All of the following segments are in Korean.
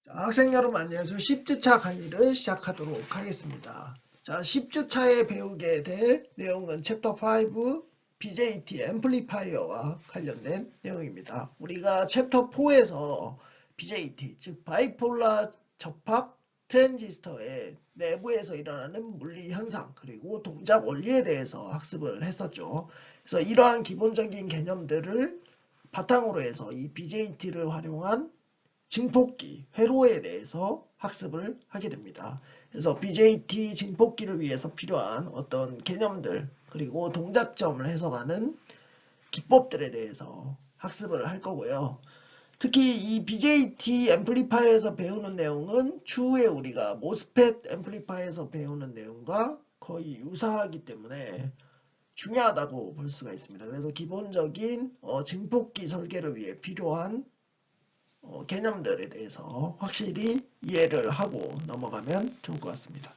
학생 여러분 안녕하세요. 10주차 강의를 시작하도록 하겠습니다. 자, 10주차에 배우게 될 내용은 챕터 5 BJT 앰플리파이어와 관련된 내용입니다. 우리가 챕터 4에서 BJT, 즉 바이폴라 접합 트랜지스터의 내부에서 일어나는 물리 현상 그리고 동작 원리에 대해서 학습을 했었죠. 그래서 이러한 기본적인 개념들을 바탕으로 해서 이 BJT를 활용한 증폭기, 회로에 대해서 학습을 하게 됩니다. 그래서 BJT 증폭기를 위해서 필요한 어떤 개념들 그리고 동작점을 해석하는 기법들에 대해서 학습을 할 거고요. 특히 이 BJT 앰플리파이어에서 배우는 내용은 추후에 우리가 모스펫 앰플리파이어에서 배우는 내용과 거의 유사하기 때문에 중요하다고 볼 수가 있습니다. 그래서 기본적인 증폭기 설계를 위해 필요한 개념들에 대해서 확실히 이해를 하고 넘어가면 좋을 것 같습니다.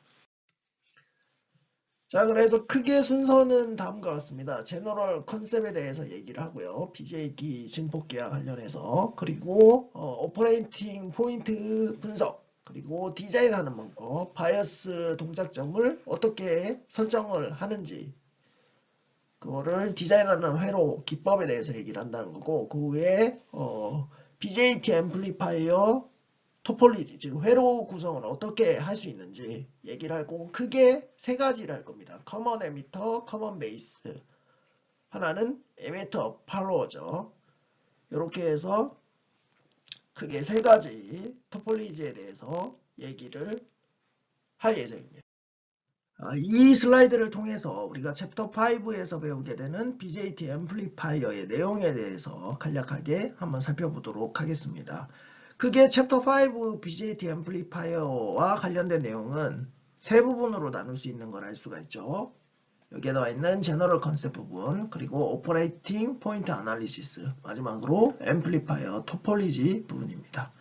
자, 그래서 크게 순서는 다음과 같습니다. 제너럴 컨셉에 대해서 얘기를 하고요. BJT 증폭기와 관련해서 그리고 오퍼레이팅 포인트 분석 그리고 디자인하는 방법, 바이어스 동작점을 어떻게 설정을 하는지 그거를 디자인하는 회로 기법에 대해서 얘기를 한다는 거고 그 후에 BJT 앰플리파이어 토폴리지, 즉 회로 구성을 어떻게 할 수 있는지 얘기를 하고 크게 세 가지를 할 겁니다. 커먼 에미터, 커먼 베이스, 하나는 에미터 팔로워죠. 이렇게 해서 크게 세 가지 토폴리지에 대해서 얘기를 할 예정입니다. 이 슬라이드를 통해서 우리가 챕터 5에서 배우게 되는 BJT 앰플리파이어의 내용에 대해서 간략하게 한번 살펴보도록 하겠습니다. 크게 챕터 5 BJT 앰플리파이어와 관련된 내용은 세 부분으로 나눌 수 있는 걸 알 수가 있죠. 여기에 나와 있는 제너럴 컨셉 부분, 그리고 오퍼레이팅 포인트 아날리시스, 마지막으로 앰플리파이어 토폴리지 부분입니다.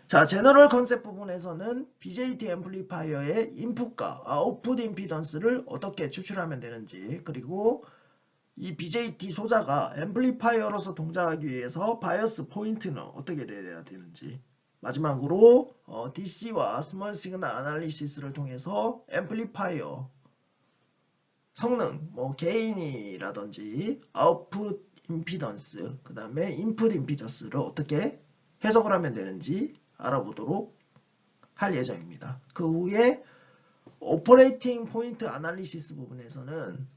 자, 제너럴 컨셉 부분에서는 BJT 앰플리파이어의 인풋과 아웃풋 임피던스를 어떻게 추출하면 되는지, 그리고 이 BJT 소자가 앰플리파이어로서 동작하기 위해서 바이어스 포인트는 어떻게 돼야 되는지, 마지막으로 DC와 스몰 시그널 아날리시스를 통해서 앰플리파이어 성능, 게인이라든지 아웃풋 임피던스, 그 다음에 인풋 임피던스를 어떻게 해석을 하면 되는지 알아보도록 할 예정입니다. 그 후에 오퍼레이팅 포인트 아날리시스 부분에서는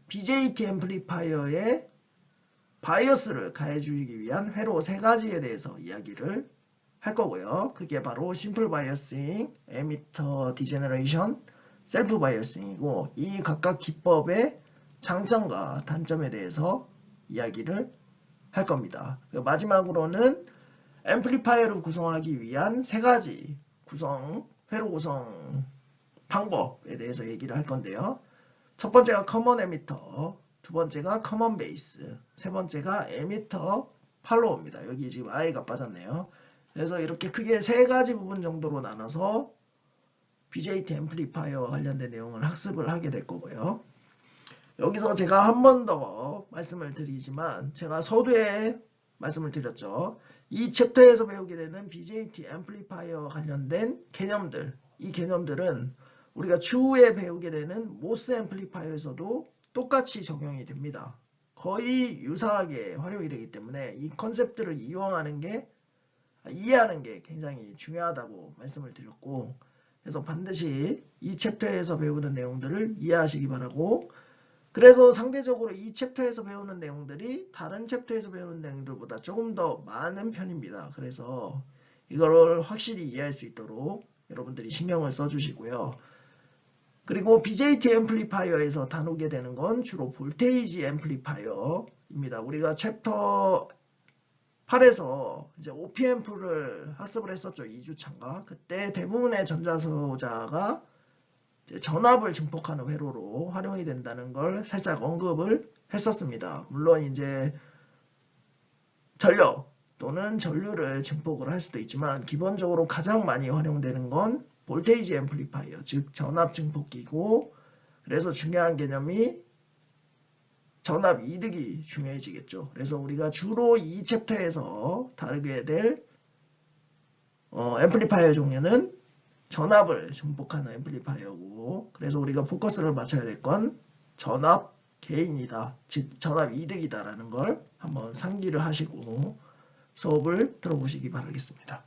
BJT 앰플리파이어의 바이어스를 가해주기 위한 회로 세 가지에 대해서 이야기를 할 거고요. 그게 바로 심플 바이어싱, 에미터 디제너레이션, 셀프 바이어싱이고 이 각각 기법의 장점과 단점에 대해서 이야기를 할 겁니다. 마지막으로는 앰플리파이어를 구성하기 위한 세 가지 회로 구성 방법에 대해서 얘기를 할 건데요. 첫 번째가 커먼 에미터, 두 번째가 커먼 베이스, 세 번째가 에미터 팔로우입니다. 여기 지금 I가 빠졌네요. 그래서 이렇게 크게 세 가지 부분 정도로 나눠서 BJT 앰플리파이어와 관련된 내용을 학습을 하게 될 거고요. 여기서 제가 한 번 더 말씀을 드리지만 제가 서두에 말씀을 드렸죠. 이 챕터에서 배우게 되는 BJT 앰플리파이어와 관련된 개념들, 이 개념들은 우리가 추후에 배우게 되는 모스 앰플리파이어에서도 똑같이 적용이 됩니다. 거의 유사하게 활용이 되기 때문에 이 컨셉들을 이해하는 게 굉장히 중요하다고 말씀을 드렸고 그래서 반드시 이 챕터에서 배우는 내용들을 이해하시기 바라고 그래서 상대적으로 이 챕터에서 배우는 내용들이 다른 챕터에서 배우는 내용들보다 조금 더 많은 편입니다. 그래서 이거를 확실히 이해할 수 있도록 여러분들이 신경을 써주시고요. 그리고 BJT 앰플리파이어에서 다루게 되는 건 주로 볼테이지 앰플리파이어입니다. 우리가 챕터 8에서 이제 OP앰프를 학습을 했었죠. 2주차인가. 그때 대부분의 전자소자가 전압을 증폭하는 회로로 활용이 된다는 걸 살짝 언급을 했었습니다. 물론 이제 전력 또는 전류를 증폭을 할 수도 있지만 기본적으로 가장 많이 활용되는 건 볼테이지 앰플리파이어, 즉 전압 증폭기고 그래서 중요한 개념이 전압 이득이 중요해지겠죠. 그래서 우리가 주로 이 챕터에서 다루게 될 앰플리파이어 종류는 전압을 증폭하는 앰플리파이어고, 그래서 우리가 포커스를 맞춰야 될 건 전압 게인이다, 즉 전압 이득이다라는 걸 한번 상기를 하시고 수업을 들어보시기 바라겠습니다.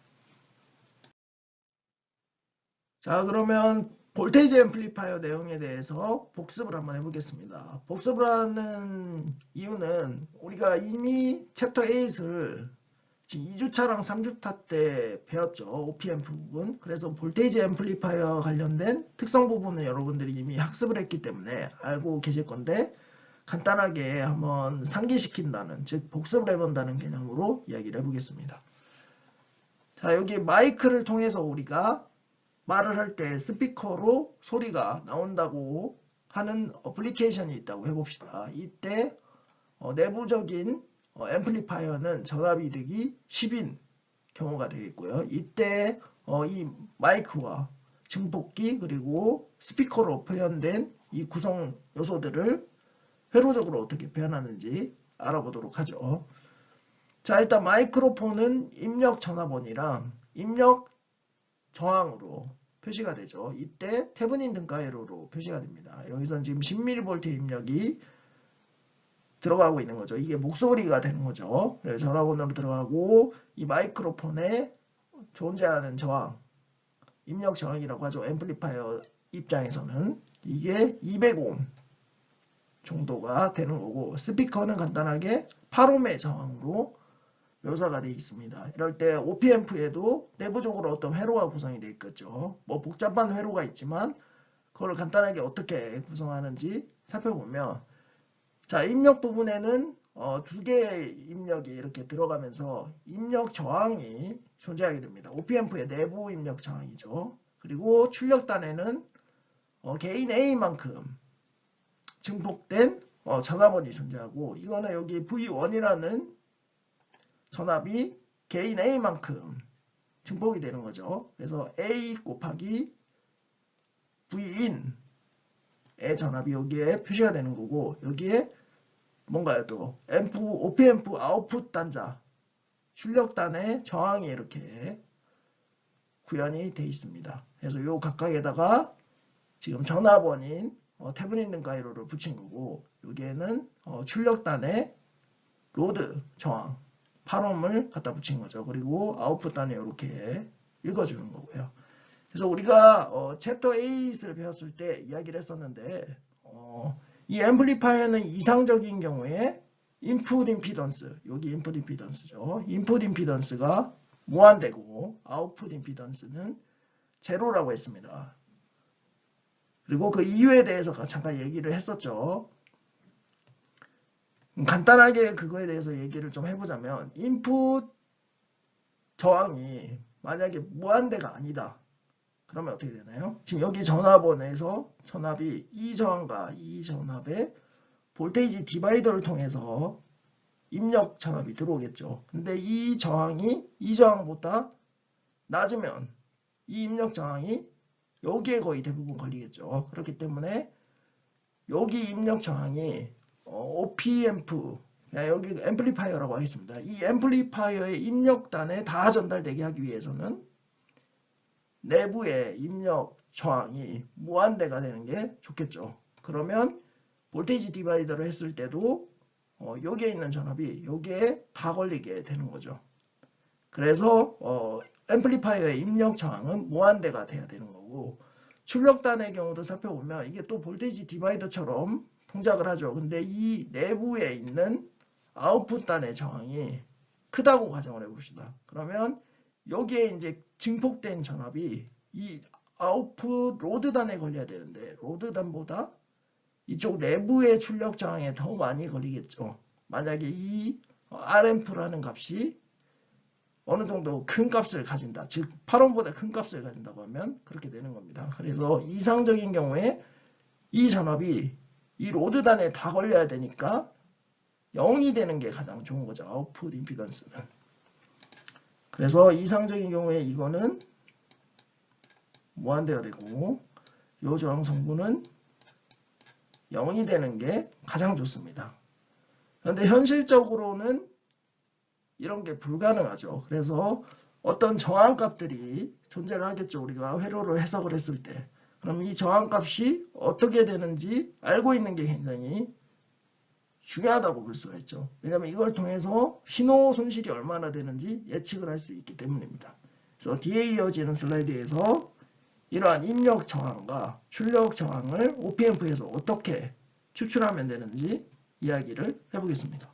자, 그러면 볼테이지 앰플리파이어 내용에 대해서 복습을 한번 해보겠습니다. 복습을 하는 이유는 우리가 이미 챕터 8을 지금 2주차랑 3주차 때 배웠죠. OPM 부분. 그래서 볼테이지 앰플리파이어 관련된 특성 부분은 여러분들이 이미 학습을 했기 때문에 알고 계실 건데, 간단하게 한번 상기시킨다는, 즉 복습을 해본다는 개념으로 이야기를 해보겠습니다. 자, 여기 마이크를 통해서 우리가 말을 할 때 스피커로 소리가 나온다고 하는 어플리케이션이 있다고 해봅시다. 이때 내부적인 앰플리파이어는 전압 이득이 10인 경우가 되겠고요. 이때 이 마이크와 증폭기 그리고 스피커로 표현된 이 구성 요소들을 회로적으로 어떻게 표현하는지 알아보도록 하죠. 자, 일단 마이크로폰은 입력 전압원이랑 입력 저항으로 표시가 되죠. 이때 태브닌 등가 회로로 표시가 됩니다. 여기서는 지금 10mV 입력이 들어가고 있는 거죠. 이게 목소리가 되는 거죠. 그래서 전화번호로 들어가고 이 마이크로폰에 존재하는 저항, 입력 저항이라고 하죠. 앰플리파이어 입장에서는 이게 200옴 정도가 되는 거고, 스피커는 간단하게 8옴의 저항으로 묘사가 되어 있습니다. 이럴 때 OP앰프에도 내부적으로 어떤 회로가 구성이 되어 있겠죠. 뭐 복잡한 회로가 있지만 그걸 간단하게 어떻게 구성하는지 살펴보면, 자, 입력 부분에는 두 개의 입력이 이렇게 들어가면서 입력 저항이 존재하게 됩니다. OP앰프의 내부 입력 저항이죠. 그리고 출력단에는 개인 A만큼 증폭된 전압원이 존재하고, 이거는 여기 V1이라는 전압이 개인 A만큼 증폭이 되는 거죠. 그래서 A 곱하기 V인의 전압이 여기에 표시가 되는 거고, 여기에 뭔가요 또 OP앰프 아웃풋 단자 출력단의 저항이 이렇게 구현이 되어 있습니다. 그래서 요 각각에다가 지금 전압원인 태브닌 등가이로를 붙인 거고, 여기에는 출력단의 로드 저항 8옴을 갖다 붙인 거죠. 그리고 아웃풋단에 이렇게 읽어주는 거고요. 그래서 우리가 챕터 8을 배웠을 때 이야기를 했었는데, 이 앰플리파이어는 이상적인 경우에 인풋 임피던스, 여기 인풋 임피던스죠. 인풋 임피던스가 무한대고 아웃풋 임피던스는 제로라고 했습니다. 그리고 그 이유에 대해서 잠깐 얘기를 했었죠. 간단하게 그거에 대해서 얘기를 좀 해보자면, 인풋 저항이 만약에 무한대가 아니다. 그러면 어떻게 되나요? 지금 여기 전압원에서 전압이 이 저항과 이 전압의 볼테이지 디바이더를 통해서 입력 전압이 들어오겠죠. 근데 이 저항이 이 저항보다 낮으면 이 입력 저항이 여기에 거의 대부분 걸리겠죠. 그렇기 때문에 여기 입력 저항이 OP앰프, 여기 앰플리파이어라고 하겠습니다. 이 앰플리파이어의 입력단에 다 전달되게 하기 위해서는 내부의 입력 저항이 무한대가 되는 게 좋겠죠. 그러면 볼테이지 디바이더를 했을 때도 여기에 있는 전압이 여기에 다 걸리게 되는 거죠. 그래서 앰플리파이어의 입력 저항은 무한대가 돼야 되는 거고, 출력단의 경우도 살펴보면 이게 또 볼테이지 디바이더처럼 동작을 하죠. 근데 이 내부에 있는 아웃풋단의 저항이 크다고 가정을 해봅시다. 그러면 여기에 이제 증폭된 전압이 이 아웃풋 로드단에 걸려야 되는데, 로드단보다 이쪽 내부의 출력 저항에 더 많이 걸리겠죠. 만약에 이 RM프라는 값이 어느 정도 큰 값을 가진다, 즉 8옴보다 큰 값을 가진다고 하면 그렇게 되는 겁니다. 그래서 이상적인 경우에 이 전압이 이 로드단에 다 걸려야 되니까 0이 되는 게 가장 좋은 거죠. 아웃풋 임피던스는. 그래서 이상적인 경우에 이거는 무한대가 되고, 이 저항 성분은 0이 되는 게 가장 좋습니다. 그런데 현실적으로는 이런 게 불가능하죠. 그래서 어떤 저항값들이 존재를 하겠죠. 우리가 회로로 해석을 했을 때. 그럼 이 저항값이 어떻게 되는지 알고 있는 게 굉장히 중요하다고 볼 수가 있죠. 왜냐하면 이걸 통해서 신호 손실이 얼마나 되는지 예측을 할 수 있기 때문입니다. 그래서 뒤에 이어지는 슬라이드에서 이러한 입력 저항과 출력 저항을 OPMP에서 어떻게 추출하면 되는지 이야기를 해보겠습니다.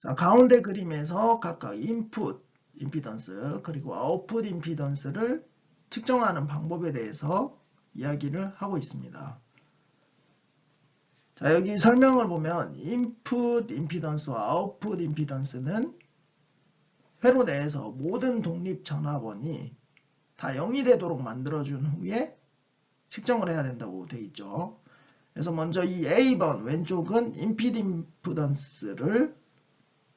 자, 가운데 그림에서 각각 인풋 임피던스 그리고 아웃풋 임피던스를 측정하는 방법에 대해서 이야기를 하고 있습니다. 자, 여기 설명을 보면 인풋 임피던스와 아웃풋 임피던스는 회로 내에서 모든 독립 전압원이 다 0이 되도록 만들어준 후에 측정을 해야 된다고 되어 있죠. 그래서 먼저 이 A번 왼쪽은 인풋 임피던스를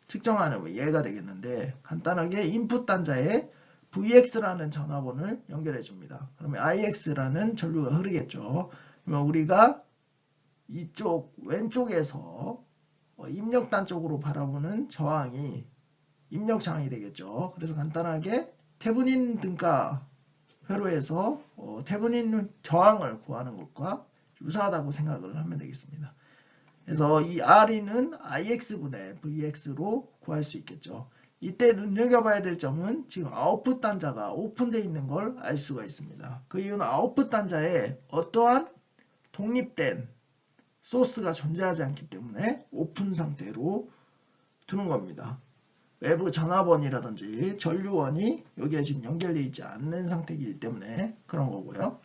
측정하는 예가 되겠는데, 간단하게 인풋 단자에 VX라는 전압원을 연결해 줍니다. 그러면 IX라는 전류가 흐르겠죠. 그러면 우리가 이쪽 왼쪽에서 입력단 쪽으로 바라보는 저항이 입력 저항이 되겠죠. 그래서 간단하게 테브닌 등가 회로에서 테브닌 저항을 구하는 것과 유사하다고 생각을 하면 되겠습니다. 그래서 이 R이는 IX분의 VX로 구할 수 있겠죠. 이때 눈여겨봐야 될 점은 지금 아웃풋 단자가 오픈되어 있는 걸 알 수가 있습니다. 그 이유는 아웃풋 단자에 어떠한 독립된 소스가 존재하지 않기 때문에 오픈 상태로 두는 겁니다. 외부 전압원이라든지 전류원이 여기에 지금 연결되어 있지 않는 상태이기 때문에 그런 거고요.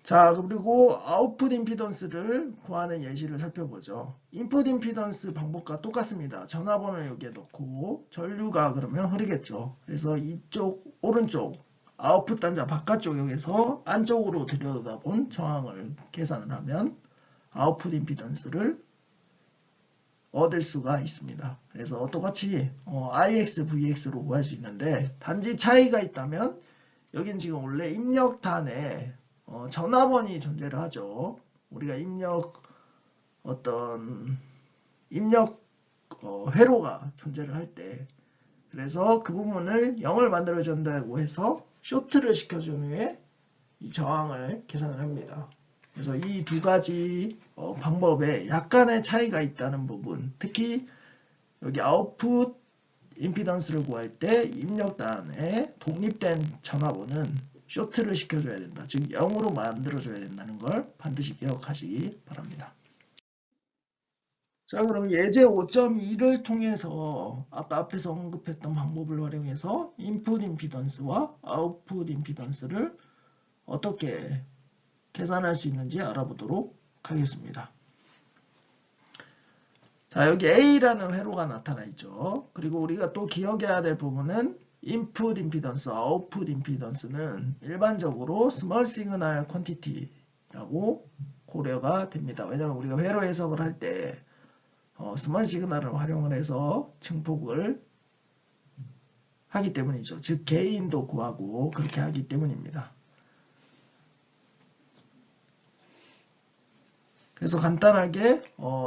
자, 그리고 아웃풋 임피던스를 구하는 예시를 살펴보죠. 인풋 임피던스 방법과 똑같습니다. 전압원을 여기에 넣고 전류가 그러면 흐르겠죠. 그래서 이쪽 오른쪽 아웃풋 단자 바깥쪽에서 안쪽으로 들여다본 저항을 계산을 하면 아웃풋 임피던스를 얻을 수가 있습니다. 그래서 똑같이 IX, VX로 구할 수 있는데 단지 차이가 있다면 여긴 지금 원래 입력단에 전압원이 존재를 하죠. 우리가 입력 회로가 존재를 할 때, 그래서 그 부분을 0을 만들어준다고 해서 쇼트를 시켜준 후에 이 저항을 계산을 합니다. 그래서 이 두 가지 방법에 약간의 차이가 있다는 부분, 특히 여기 아웃풋 임피던스를 구할 때 입력단에 독립된 전압원은 쇼트를 시켜줘야 된다. 즉 0으로 만들어줘야 된다는 걸 반드시 기억하시기 바랍니다. 자, 그럼 예제 5.2를 통해서 아까 앞에서 언급했던 방법을 활용해서 인풋 임피던스와 아웃풋 임피던스를 어떻게 계산할 수 있는지 알아보도록 하겠습니다. 자, 여기 A라는 회로가 나타나 있죠. 그리고 우리가 또 기억해야 될 부분은 인풋 임피던스, 아웃풋 임피던스는 일반적으로 스몰 시그널 퀀티티라고 고려가 됩니다. 왜냐하면 우리가 회로 해석을 할 때 스몰 시그널을 활용을 해서 증폭을 하기 때문이죠. 즉 게인도 구하고 그렇게 하기 때문입니다. 그래서 간단하게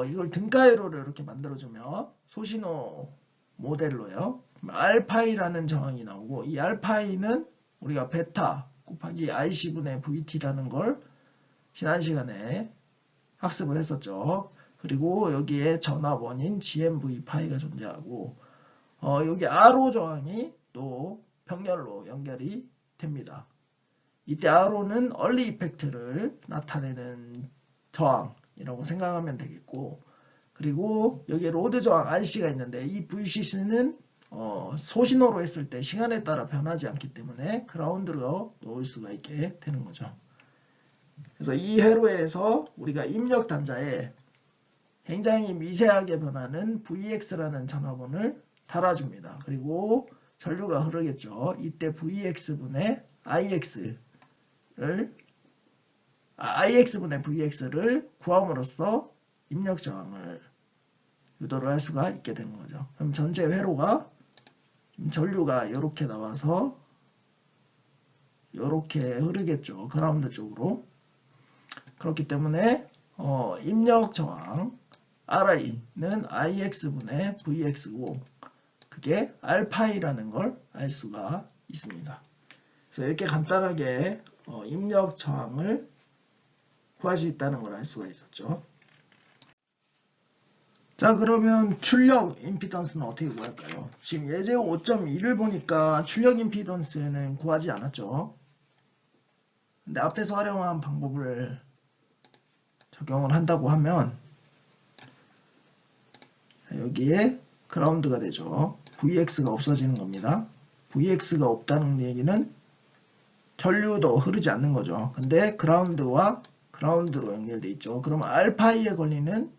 이걸 등가회로를 이렇게 만들어주면 소신호 모델로요. 알파이라는 저항이 나오고, 이 알파이는 우리가 베타 곱하기 IC분의 VT라는 걸 지난 시간에 학습을 했었죠. 그리고 여기에 전압원인 GMV파이가 존재하고, 여기 RO 저항이 또 병렬로 연결이 됩니다. 이때 RO는 얼리 이펙트를 나타내는 저항이라고 생각하면 되겠고, 그리고 여기에 로드 저항 RC가 있는데 이 VCC는 소신호로 했을 때 시간에 따라 변하지 않기 때문에 그라운드로 놓을 수가 있게 되는 거죠. 그래서 이 회로에서 우리가 입력 단자에 굉장히 미세하게 변하는 VX라는 전압원을 달아줍니다. 그리고 전류가 흐르겠죠. 이때 VX분의 IX분의 VX를 구함으로써 입력 저항을 유도를 할 수가 있게 되는 거죠. 그럼 전체 회로가 전류가 이렇게 나와서 이렇게 흐르겠죠. 그라운드 쪽으로. 그렇기 때문에 입력 저항 RI는 IX분의 VX고, 그게 알파이라는 걸 알 수가 있습니다. 그래서 이렇게 간단하게 입력 저항을 구할 수 있다는 걸 알 수가 있었죠. 자, 그러면 출력 임피던스는 어떻게 구할까요? 지금 예제 5.1을 보니까 출력 임피던스는 구하지 않았죠. 근데 앞에서 활용한 방법을 적용을 한다고 하면 여기에 그라운드가 되죠. VX가 없어지는 겁니다. VX가 없다는 얘기는 전류도 흐르지 않는 거죠. 근데 그라운드와 그라운드로 연결돼 있죠. 그럼 알파이에 걸리는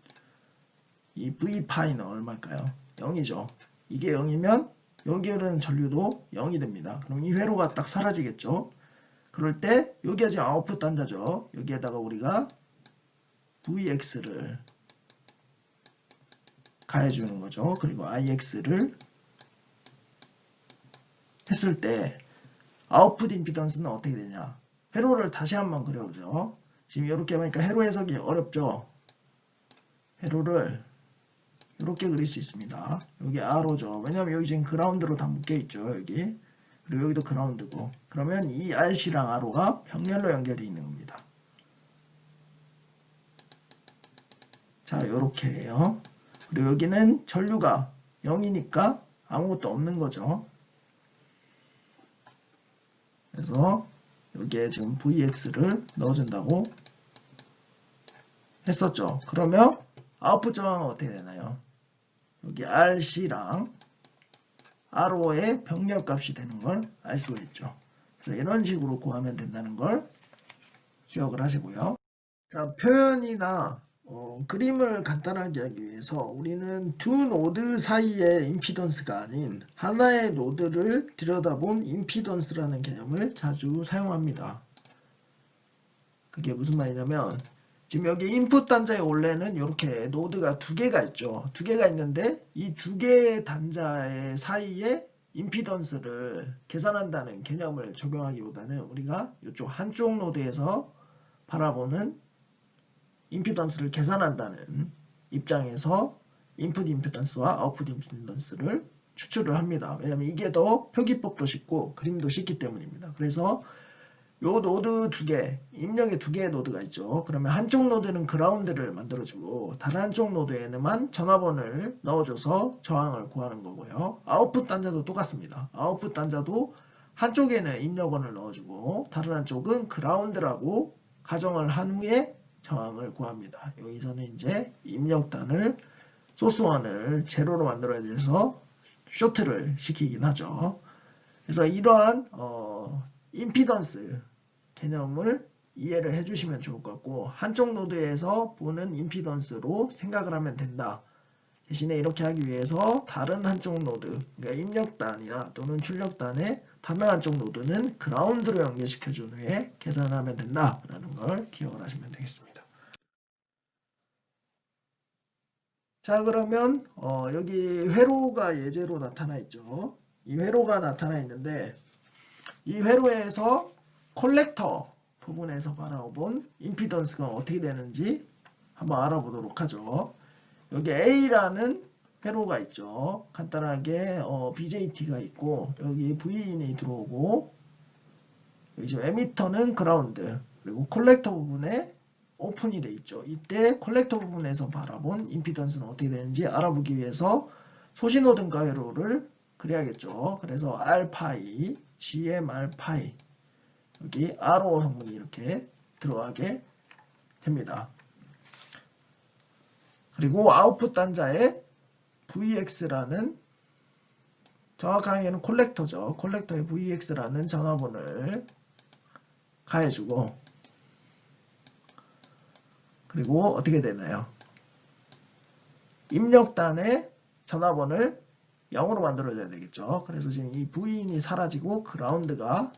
이 V파이는 얼마일까요? 0이죠. 이게 0이면 여기 흐르는 전류도 0이 됩니다. 그럼 이 회로가 딱 사라지겠죠. 그럴 때 여기가 지금 아웃풋 단자죠. 여기에다가 우리가 VX를 가해주는 거죠. 그리고 IX를 했을 때 아웃풋 임피던스는 어떻게 되냐. 회로를 다시 한번 그려보죠. 지금 이렇게 보니까 회로 해석이 어렵죠. 회로를 이렇게 그릴 수 있습니다. 여기 R호죠. 왜냐면 여기 지금 그라운드로 다 묶여있죠. 여기. 그리고 여기도 그라운드고. 그러면 이 RC랑 R호가 병렬로 연결되어 있는 겁니다. 자, 이렇게 해요. 그리고 여기는 전류가 0이니까 아무것도 없는 거죠. 그래서 여기에 지금 VX를 넣어준다고 했었죠. 그러면 아웃풋 저항은 어떻게 되나요? 여기 RC랑 RO의 병렬값이 되는 걸 알 수가 있죠. 그래서 이런 식으로 구하면 된다는 걸 기억을 하시고요. 자, 표현이나 그림을 간단하게 하기 위해서 우리는 두 노드 사이의 임피던스가 아닌 하나의 노드를 들여다본 임피던스라는 개념을 자주 사용합니다. 그게 무슨 말이냐면 지금 여기 인풋 단자의 원래는 이렇게 노드가 두 개가 있죠. 두 개가 있는데 이 두 개의 단자의 사이에 임피던스를 계산한다는 개념을 적용하기보다는 우리가 이쪽 한쪽 노드에서 바라보는 임피던스를 계산한다는 입장에서 인풋 임피던스와 아웃풋 임피던스를 추출을 합니다. 왜냐하면 이게 더 표기법도 쉽고 그림도 쉽기 때문입니다. 그래서 요 노드 두 개, 입력에 두 개의 노드가 있죠. 그러면 한쪽 노드는 그라운드를 만들어주고 다른 한쪽 노드에는만 전화번호를 넣어줘서 저항을 구하는 거고요. 아웃풋 단자도 똑같습니다. 아웃풋 단자도 한쪽에는 입력원을 넣어주고 다른 한쪽은 그라운드라고 가정을 한 후에 저항을 구합니다. 여기서는 이제 입력단을 소스원을 제로로 만들어야 돼서 쇼트를 시키긴 하죠. 그래서 이러한 임피던스 개념을 이해를 해주시면 좋을 것 같고 한쪽 노드에서 보는 임피던스로 생각을 하면 된다. 대신에 이렇게 하기 위해서 다른 한쪽 노드, 그러니까 입력단이나 또는 출력단의 다른 한쪽 노드는 그라운드로 연결시켜 준 후에 계산하면 된다라는 걸 기억을 하시면 되겠습니다. 자, 그러면 여기 회로가 예제로 나타나 있죠. 이 회로가 나타나 있는데 이 회로에서 콜렉터 부분에서 바라본 임피던스가 어떻게 되는지 한번 알아보도록 하죠. 여기 A라는 회로가 있죠. 간단하게 BJT가 있고 여기 V인이 들어오고 여기 지금 에미터는 그라운드 그리고 콜렉터 부분에 오픈이 돼 있죠. 이때 콜렉터 부분에서 바라본 임피던스는 어떻게 되는지 알아보기 위해서 소신호등가 회로를 그려야겠죠. 그래서 R파이, GMR파이 여기 RO 성분이 이렇게 들어가게 됩니다. 그리고 아웃풋 단자에 VX라는 정확하게는 콜렉터죠. 콜렉터에 VX라는 전화번호를 가해주고 그리고 어떻게 되나요? 입력단에 전화번호를 0으로 만들어줘야 되겠죠. 그래서 지금 이 V인이 사라지고 그라운드가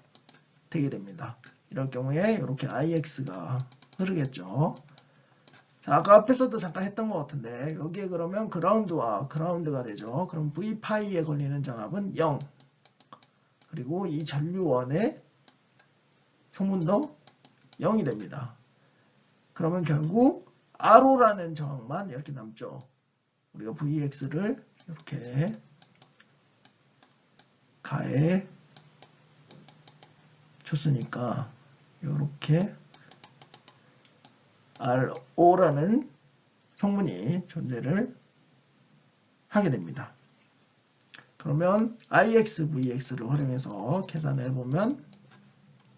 되게 됩니다. 이럴 경우에 이렇게 IX가 흐르겠죠. 자, 아까 앞에서도 잠깐 했던 것 같은데 여기에 그러면 그라운드와 그라운드가 되죠. 그럼 V파이에 걸리는 전압은 0 그리고 이 전류원의 성분도 0이 됩니다. 그러면 결국 RO라는 저항만 이렇게 남죠. 우리가 VX를 이렇게 가에 줬으니까 이렇게 RO라는 성분이 존재를 하게 됩니다. 그러면 IX, VX를 활용해서 계산을 해보면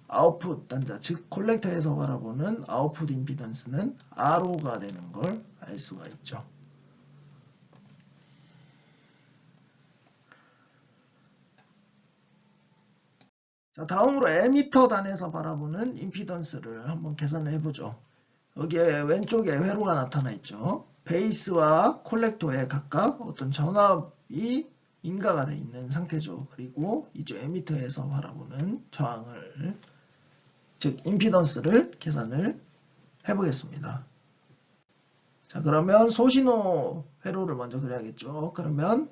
아웃풋 단자, 즉 콜렉터에서 바라보는 아웃풋 임피던스는 RO가 되는 걸 알 수가 있죠. 자, 다음으로 에미터 단에서 바라보는 임피던스를 한번 계산을 해보죠. 여기에 왼쪽에 회로가 나타나 있죠. 베이스와 콜렉터에 각각 어떤 전압이 인가가 되어 있는 상태죠. 그리고 이쪽 에미터에서 바라보는 저항을, 즉 임피던스를 계산을 해보겠습니다. 자, 그러면 소신호 회로를 먼저 그려야겠죠. 그러면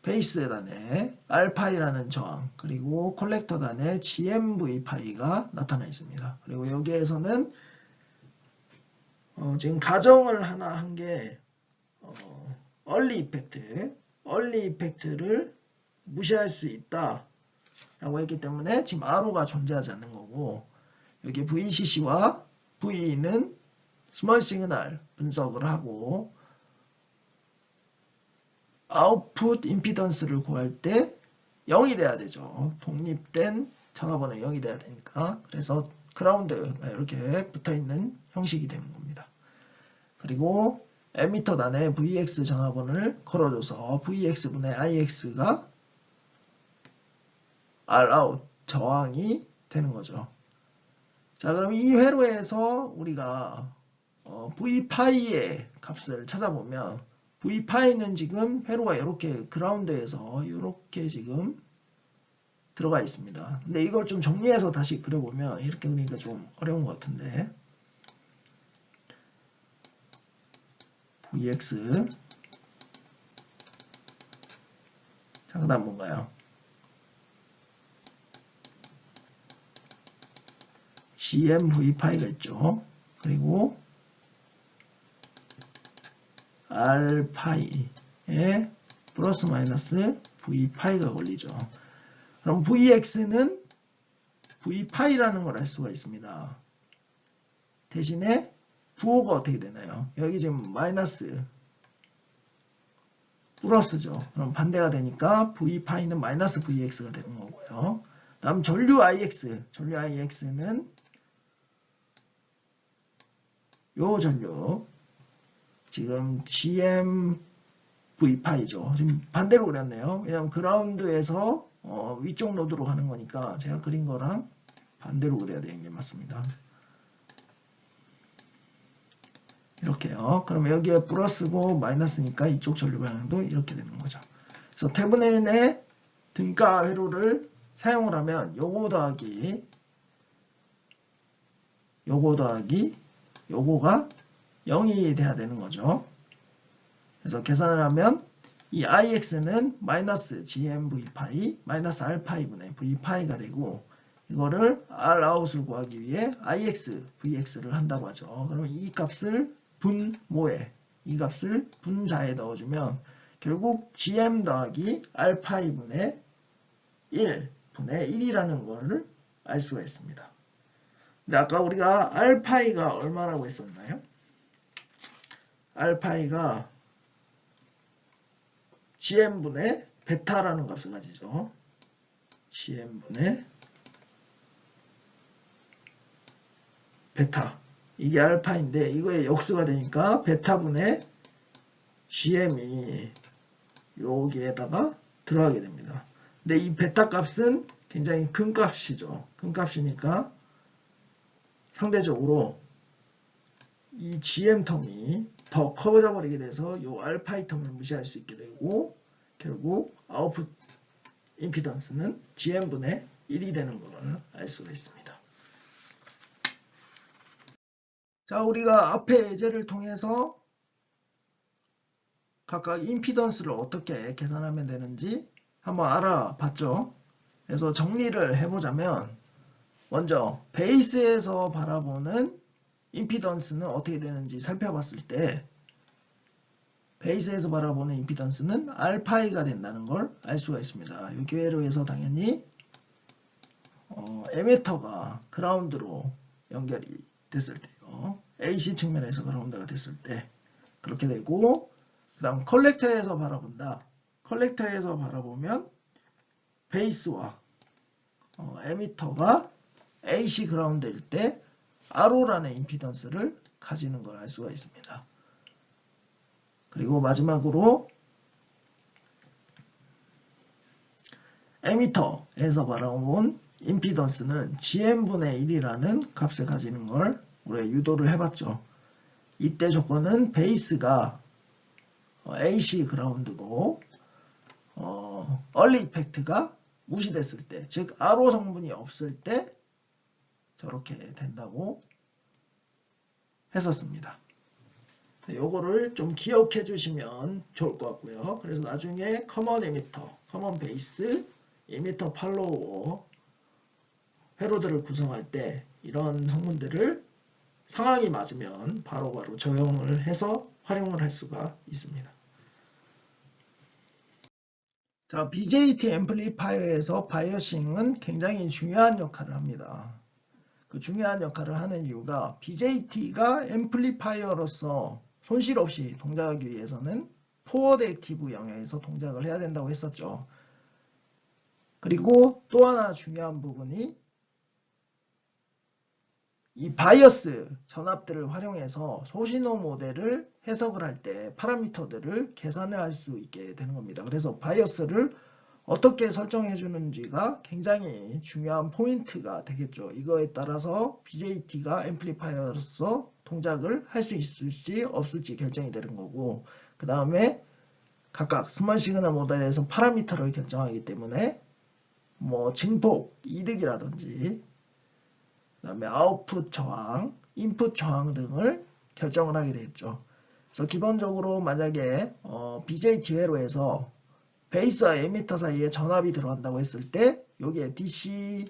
베이스 단에 R파이라는 저항, 그리고 콜렉터 단에 GMV파이가 나타나 있습니다. 그리고 여기에서는 지금 가정을 하나 한 게 얼리 이펙트를 무시할 수 있다 라고 했기 때문에 지금 RO가 존재하지 않는 거고, 여기 VCC와 V는 스몰 시그널 분석을 하고 아웃풋 임피던스를 구할 때 0이 돼야 되죠. 독립된 전화번호 0이 돼야 되니까. 그래서 그라운드가 이렇게 붙어있는 형식이 되는 겁니다. 그리고 에미터 단에 VX 전화번호를 걸어줘서 VX분의 IX가 Rout 저항이 되는 거죠. 자, 그럼 이 회로에서 우리가 V파이의 값을 찾아보면 V파이는 지금 회로가 이렇게 그라운드에서 이렇게 지금 들어가 있습니다. 근데 이걸 좀 정리해서 다시 그려보면 이렇게 그리니까 좀 어려운 것 같은데, VX, 자, 그 다음 뭔가요? GMV파이가 있죠. 그리고 R파이에 플러스 마이너스 V파이가 걸리죠. 그럼 VX는 V파이라는 걸 알 수가 있습니다. 대신에 부호가 어떻게 되나요? 여기 지금 마이너스 플러스죠. 그럼 반대가 되니까 V파이는 마이너스 VX가 되는 거고요. 다음 전류 IX는 요 전류 지금 GMV파이죠. 지금 반대로 그렸네요. 왜냐하면 그라운드에서 위쪽 노드로 가는 거니까 제가 그린 거랑 반대로 그려야 되는 게 맞습니다. 이렇게요. 그럼 여기에 플러스고 마이너스니까 이쪽 전류 방향도 이렇게 되는 거죠. 그래서 테브넨의 등가 회로를 사용을 하면 요거 더하기 요거가 0이 돼야 되는 거죠. 그래서 계산을 하면 이 IX는 마이너스 GMV파이 마이너스 R파이분의 V파이가 되고, 이거를 Rout을 구하기 위해 IX, VX를 한다고 하죠. 그러면 이 값을 분모에, 이 값을 분자에 넣어주면 결국 GM 더하기 R파이분의 1분의 1이라는 거를 알 수가 있습니다. 근데 아까 우리가 R파이가 얼마라고 했었나요? R파이가 GM분의 베타라는 값을 가지죠. GM분의 베타. 이게 알파인데 이거의 역수가 되니까 베타분의 GM이 여기에다가 들어가게 됩니다. 근데 이 베타 값은 굉장히 큰 값이죠. 큰 값이니까 상대적으로 이 GM 텀이 더 커져 버리게 돼서 이 알파이 텀을 무시할 수 있게 되고, 결국 아웃풋 임피던스는 GM분의 1이 되는 것을 알 수가 있습니다. 자, 우리가 앞에 예제를 통해서 각각 임피던스를 어떻게 계산하면 되는지 한번 알아봤죠. 그래서 정리를 해보자면, 먼저 베이스에서 바라보는 임피던스는 어떻게 되는지 살펴봤을 때 베이스에서 바라보는 임피던스는 R파이가 된다는 걸 알 수가 있습니다. 이 기회로 해서 당연히 에미터가 그라운드로 연결이 됐을 때요. AC 측면에서 그라운드가 됐을 때 그렇게 되고, 그 다음 컬렉터에서 바라본다. 컬렉터에서 바라보면 베이스와 에미터가 AC 그라운드일 때 RO라는 임피던스를 가지는 걸 알 수가 있습니다. 그리고 마지막으로 에미터에서 바라본 임피던스는 GM분의 1이라는 값을 가지는 걸 우리가 유도를 해봤죠. 이때 조건은 베이스가 AC 그라운드고 얼리 이펙트가 무시됐을 때, 즉 RO 성분이 없을 때 저렇게 된다고 했었습니다. 요거를 좀 기억해 주시면 좋을 것 같고요. 그래서 나중에 커먼 에미터, 커먼 베이스, 에미터 팔로워 회로들을 구성할 때 이런 성분들을 상황이 맞으면 바로바로 적용을 해서 활용을 할 수가 있습니다. 자, BJT 앰플리파이어에서 바이어싱은 굉장히 중요한 역할을 합니다. 그 중요한 역할을 하는 이유가 BJT가 앰플리파이어로서 손실 없이 동작하기 위해서는 포워드 액티브 영역에서 동작을 해야 된다고 했었죠. 그리고 또 하나 중요한 부분이 이 바이어스 전압들을 활용해서 소신호 모델을 해석을 할 때 파라미터들을 계산을 할 수 있게 되는 겁니다. 그래서 바이어스를 어떻게 설정해 주는지가 굉장히 중요한 포인트가 되겠죠. 이거에 따라서 BJT가 앰플리파이어로서 동작을 할 수 있을지 없을지 결정이 되는 거고, 그 다음에 각각 스몰 시그널 모델에서 파라미터를 결정하기 때문에 뭐 증폭, 이득이라든지 그 다음에 아웃풋 저항, 인풋 저항 등을 결정을 하게 되겠죠. 그래서 기본적으로 만약에 BJT 회로에서 베이스와 에미터 사이에 전압이 들어간다고 했을 때 여기에 DC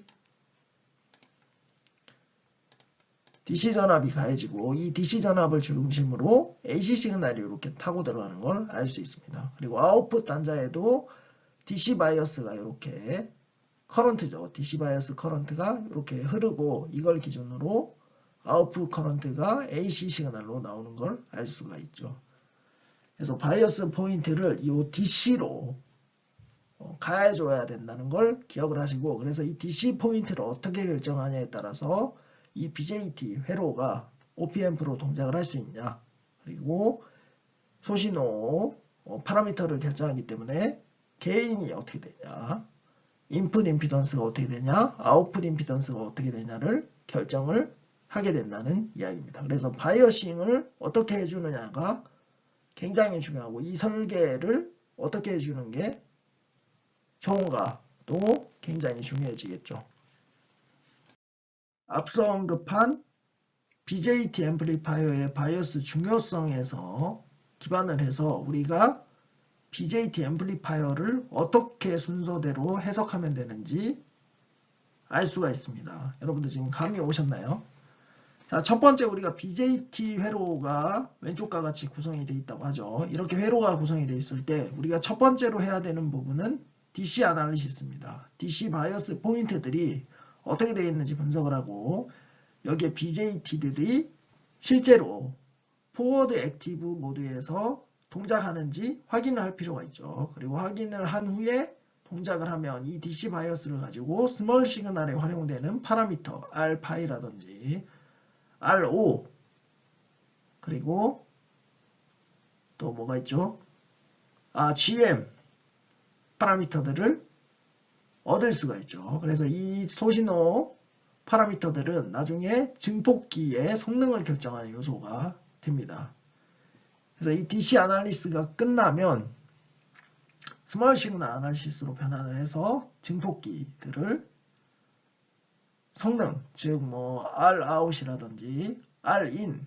전압이 가해지고, 이 DC 전압을 중심으로 AC 시그널이 이렇게 타고 들어가는 걸 알 수 있습니다. 그리고 아웃풋 단자에도 DC 바이어스가 이렇게 커런트죠. DC 바이어스 커런트가 이렇게 흐르고, 이걸 기준으로 아웃풋 커런트가 AC 시그널로 나오는 걸 알 수가 있죠. 그래서 바이어스 포인트를 이 DC로 가해줘야 된다는 걸 기억을 하시고, 그래서 이 DC 포인트를 어떻게 결정하냐에 따라서 이 BJT 회로가 OPM프로 동작을 할 수 있냐, 그리고 소신호 파라미터를 결정하기 때문에 게인이 어떻게 되냐, 인풋 임피던스가 어떻게 되냐, 아웃풋 임피던스가 어떻게 되냐를 결정을 하게 된다는 이야기입니다. 그래서 바이어싱을 어떻게 해주느냐가 굉장히 중요하고, 이 설계를 어떻게 해주는 게 좋은가도 굉장히 중요해지겠죠. 앞서 언급한 BJT 앰플리파이어의 바이어스 중요성에서 기반을 해서 우리가 BJT 앰플리파이어를 어떻게 순서대로 해석하면 되는지 알 수가 있습니다. 여러분들 지금 감이 오셨나요? 자, 첫 번째 우리가 BJT 회로가 왼쪽과 같이 구성이 되어 있다고 하죠. 이렇게 회로가 구성이 되어 있을 때 우리가 첫 번째로 해야 되는 부분은 DC 아날리시스입니다. DC 바이어스 포인트들이 어떻게 되어 있는지 분석을 하고, 여기에 BJT들이 실제로 포워드 액티브 모드에서 동작하는지 확인을 할 필요가 있죠. 그리고 확인을 한 후에 동작을 하면 이 DC 바이어스를 가지고 스몰 시그널에 활용되는 파라미터 R파이라든지 RO, 그리고 또 뭐가 있죠? GM 파라미터들을 얻을 수가 있죠. 그래서 이 소신호 파라미터들은 나중에 증폭기의 성능을 결정하는 요소가 됩니다. 그래서 이 DC 아날리시스가 끝나면 스몰 시그널 아날리시스로 변환을 해서 증폭기들을 성능, 즉 뭐 Rout이라든지 Rin,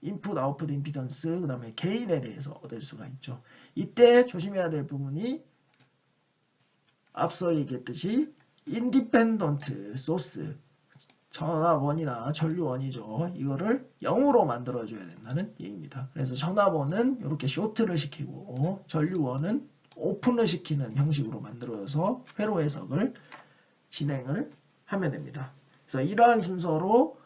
인풋 아웃풋 임피던스, 그 다음에 게인에 대해서 얻을 수가 있죠. 이때 조심해야 될 부분이 앞서 얘기했듯이 인디펜던트 소스, 전압원이나 전류원이죠. 이거를 0으로 만들어줘야 된다는 얘기입니다. 그래서 전압원은 이렇게 쇼트를 시키고 전류원은 오픈을 시키는 형식으로 만들어서 회로 해석을 진행을 하면 됩니다. 그래서 이러한 순서로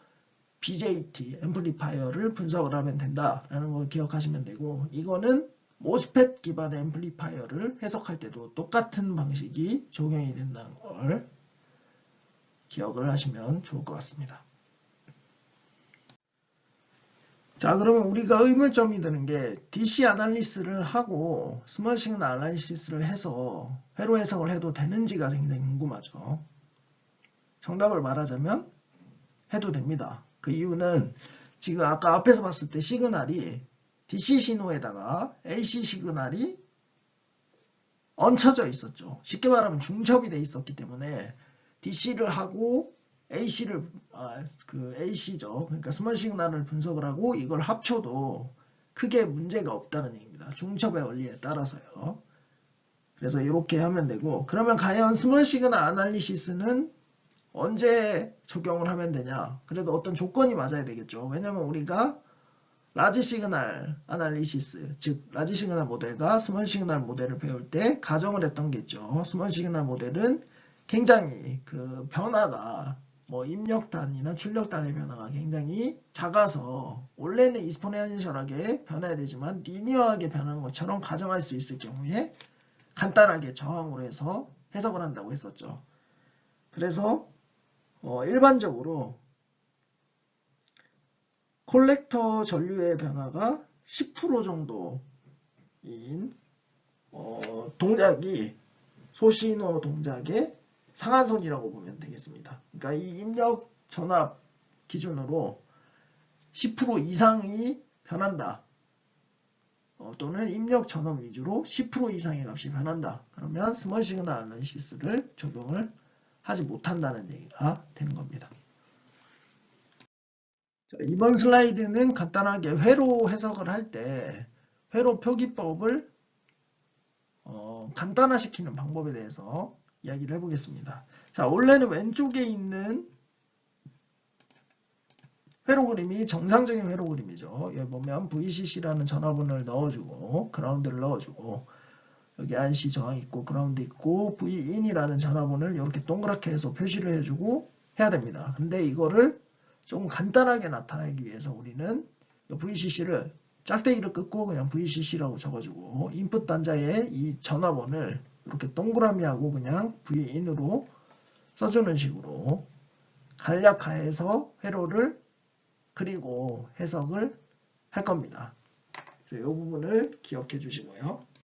BJT, 앰플리파이어를 분석을 하면 된다라는 걸 기억하시면 되고, 이거는 모스펫 기반의 앰플리파이어를 해석할 때도 똑같은 방식이 적용이 된다는 걸 기억을 하시면 좋을 것 같습니다. 자, 그러면 우리가 의문점이 드는 게 DC 아날리시스를 하고 스몰 시그널 아날리시스를 해서 회로 해석을 해도 되는지가 굉장히 궁금하죠. 정답을 말하자면 해도 됩니다. 그 이유는 지금 아까 앞에서 봤을 때 시그널이 DC 신호에다가 AC 시그널이 얹혀져 있었죠. 쉽게 말하면 중첩이 돼 있었기 때문에 DC를 하고 AC를 AC죠. 그러니까 스몰 시그널을 분석을 하고 이걸 합쳐도 크게 문제가 없다는 얘기입니다. 중첩의 원리에 따라서요. 그래서 이렇게 하면 되고, 그러면 과연 스몰 시그널 아날리시스는 언제 적용을 하면 되냐? 그래도 어떤 조건이 맞아야 되겠죠. 왜냐면 우리가 라지 시그널 아날리시스, 즉 라지 시그널 모델과 스몰 시그널 모델을 배울 때 가정을 했던 게 있죠. 스몰 시그널 모델은 굉장히 그 변화가 입력단이나 출력단의 변화가 굉장히 작아서 원래는 익스포넨셜하게 변해야 되지만 리니어하게 변하는 것처럼 가정할 수 있을 경우에 간단하게 저항으로 해서 해석을 한다고 했었죠. 그래서 일반적으로 콜렉터 전류의 변화가 10% 정도인 동작이 소신호 동작의 상한선이라고 보면 되겠습니다. 그러니까 이 입력 전압 기준으로 10% 이상이 변한다. 또는 입력 전압 위주로 10% 이상의 값이 변한다. 그러면 스몰 시그널 아날리시스를 적용을 하지 못한다는 얘기가 되는 겁니다. 자, 이번 슬라이드는 간단하게 회로 해석을 할 때 회로 표기법을 간단화시키는 방법에 대해서 이야기를 해보겠습니다. 자, 원래는 왼쪽에 있는 회로 그림이 정상적인 회로 그림이죠. 여기 보면 VCC라는 전화번호를 넣어주고 그라운드를 넣어주고 여기 RC 저항 있고 그라운드 있고 VIN이라는 전화번호를 이렇게 동그랗게 해서 표시를 해주고 해야 됩니다. 근데 이거를 좀 간단하게 나타내기 위해서 우리는 VCC를 짝대기를 끊고 그냥 VCC라고 적어주고 인풋 단자에 이 전화번호를 이렇게 동그라미 하고 그냥 VIN으로 써주는 식으로 간략화해서 회로를 그리고 해석을 할 겁니다. 이 부분을 기억해 주시고요.